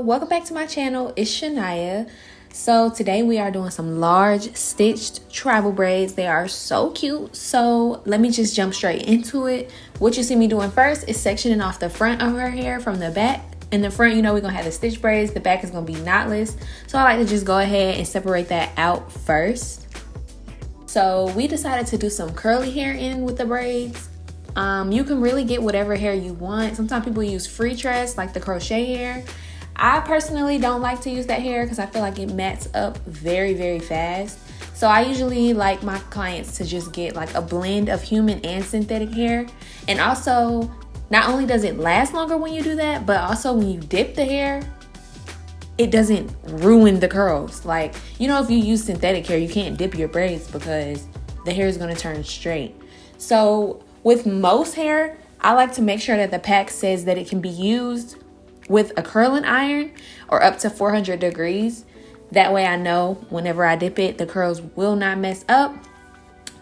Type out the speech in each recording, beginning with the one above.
welcome back to my channel. It's Chinia. So today we are doing some large stitched travel braids. They are so cute. So let me just jump straight into it. What you see me doing first is sectioning off the front of her hair from the back. In the front, we're gonna have the stitch braids. The back is gonna be knotless. So I like to just go ahead and separate that out first. So we decided to do some curly hair in with the braids. You can really get whatever hair you want. Sometimes people use free tress, like the crochet hair. I personally don't like to use that hair because I feel like it mats up very, very fast. So I usually like my clients to just get like a blend of human and synthetic hair. And also, not only does it last longer when you do that, but also when you dip the hair, it doesn't ruin the curls. Like, you know, if you use synthetic hair, you can't dip your braids because the hair is going to turn straight. So with most hair, I like to make sure that the pack says that it can be used with a curling iron or up to 400 degrees. That way I know whenever I dip it, the curls will not mess up.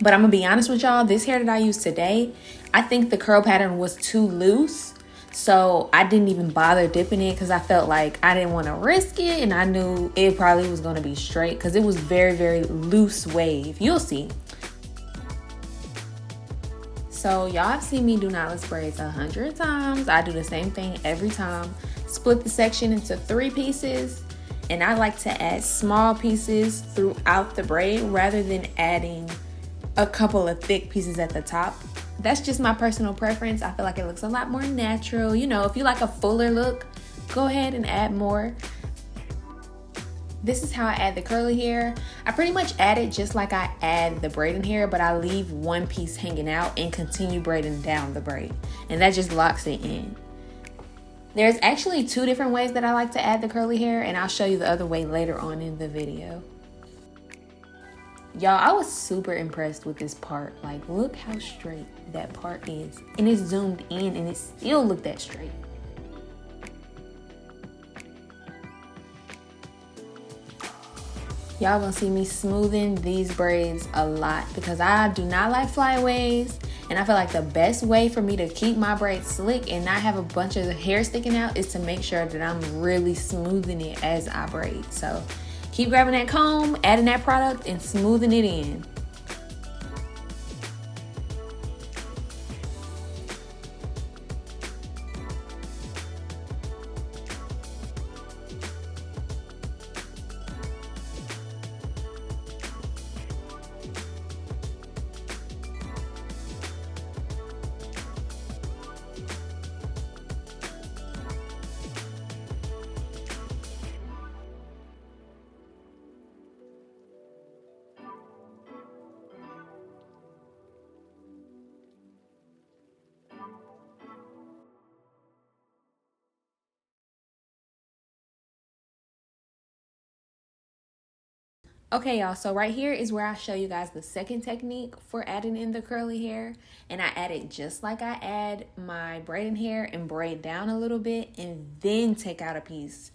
But I'm gonna be honest with y'all, this hair that I used today, I think the curl pattern was too loose. So I didn't even bother dipping it because I felt like I didn't want to risk it, and I knew it probably was going to be straight because it was very, very loose wave. You'll see. So y'all have seen me do knotless braids 100 times. I do the same thing every time. Split the section into 3 pieces, and I like to add small pieces throughout the braid rather than adding a couple of thick pieces at the top. That's just my personal preference. I feel like it looks a lot more natural. You know, if you like a fuller look, go ahead and add more. This is how I add the curly hair. I pretty much add it just like I add the braiding hair, but I leave one piece hanging out and continue braiding down the braid. And that just locks it in. There's actually 2 different ways that I like to add the curly hair, and I'll show you the other way later on in the video. Y'all, I was super impressed with this part. Like, look how straight that part is. And it's zoomed in and it still looked that straight. Y'all gonna see me smoothing these braids a lot because I do not like flyaways, and I feel like the best way for me to keep my braids slick and not have a bunch of hair sticking out is to make sure that I'm really smoothing it as I braid. So keep grabbing that comb, adding that product, and smoothing it in. Okay, y'all, so right here is where I show you guys the second technique for adding in the curly hair. And I add it just like I add my braiding hair and braid down a little bit and then take out a piece.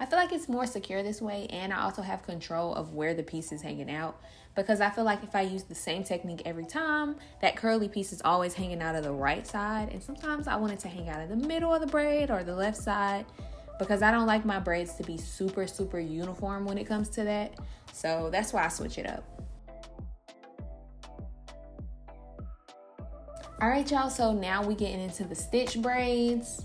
I feel like it's more secure this way, and I also have control of where the piece is hanging out, because I feel like if I use the same technique every time, that curly piece is always hanging out of the right side, and sometimes I want it to hang out of the middle of the braid or the left side, because I don't like my braids to be super, super uniform when it comes to that. So that's why I switch it up. All right, y'all, so now we getting into the stitch braids.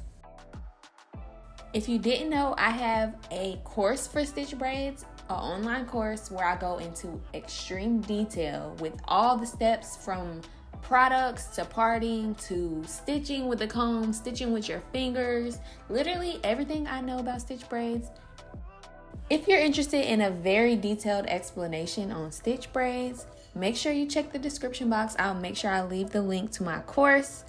If you didn't know, I have a course for stitch braids, an online course where I go into extreme detail with all the steps from products to parting to stitching with the comb, stitching with your fingers, literally everything I know about stitch braids. If you're interested in a very detailed explanation on stitch braids, make sure you check the description box. I'll make sure I leave the link to my course.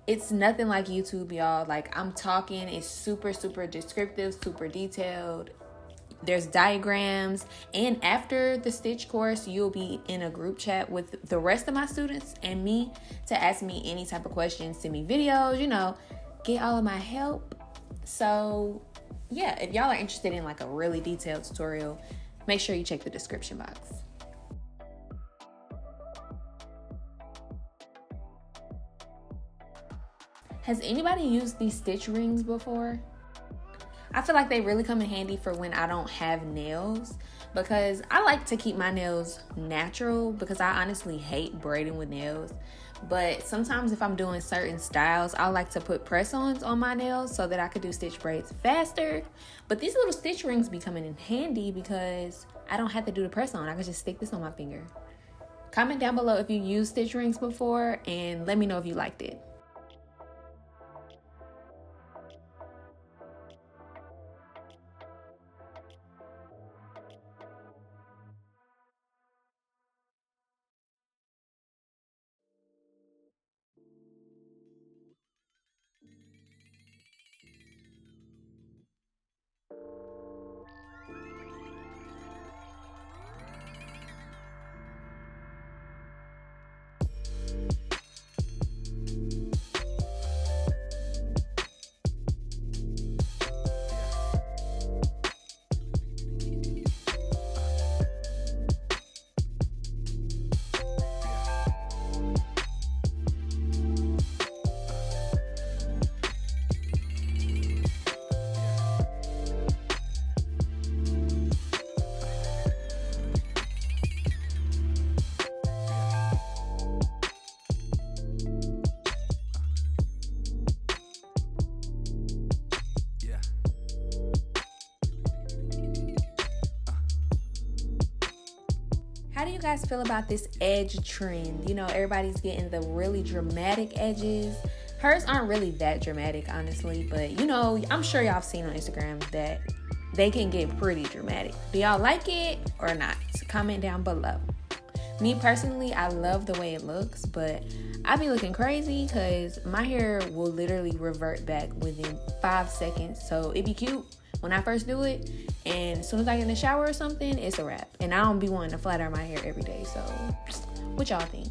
It's nothing like YouTube, y'all. Like, I'm talking, it's super, super descriptive, super detailed. There's diagrams, and after the stitch course, you'll be in a group chat with the rest of my students and me to ask me any type of questions, send me videos, you know, get all of my help. So yeah, if y'all are interested in like a really detailed tutorial, make sure you check the description box. Has anybody used these stitch rings before? I feel like they really come in handy for when I don't have nails, because I like to keep my nails natural because I honestly hate braiding with nails. But sometimes if I'm doing certain styles, I like to put press-ons on my nails so that I could do stitch braids faster. But these little stitch rings be coming in handy because I don't have to do the press-on. I can just stick this on my finger. Comment down below if you used stitch rings before and let me know if you liked it. How do you guys feel about this edge trend? You know, everybody's getting the really dramatic edges. Hers aren't really that dramatic, honestly, but you know, I'm sure y'all have seen on Instagram that they can get pretty dramatic. Do y'all like it or not? Comment down below. Me personally, I love the way it looks, but I be looking crazy because my hair will literally revert back within 5 seconds. So it'd be cute when I first do it, and as soon as I get in the shower or something, it's a wrap. And I don't be wanting to flat iron my hair every day. So what y'all think?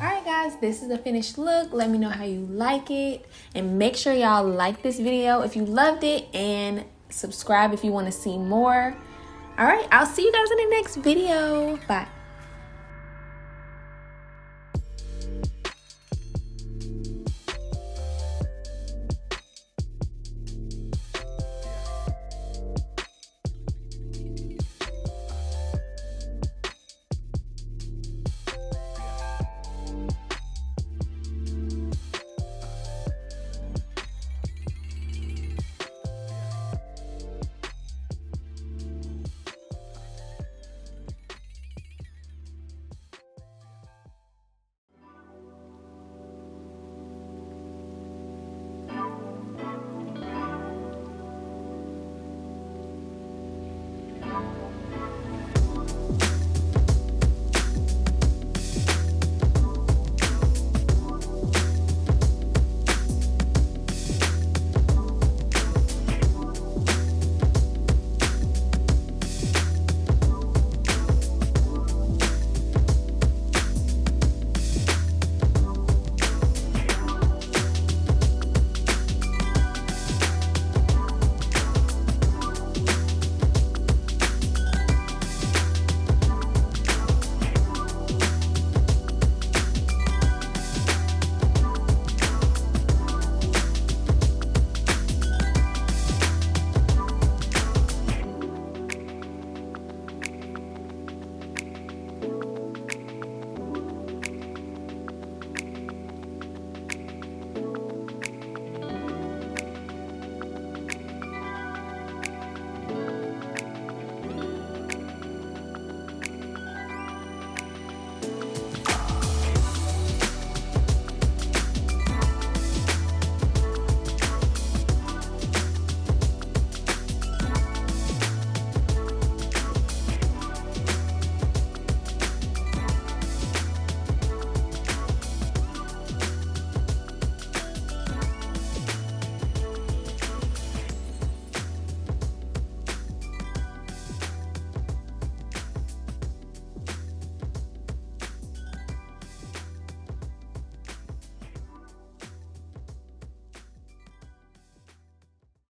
Alright guys, this is the finished look. Let me know how you like it, and make sure y'all like this video if you loved it, and subscribe if you want to see more. Alright, I'll see you guys in the next video. Bye.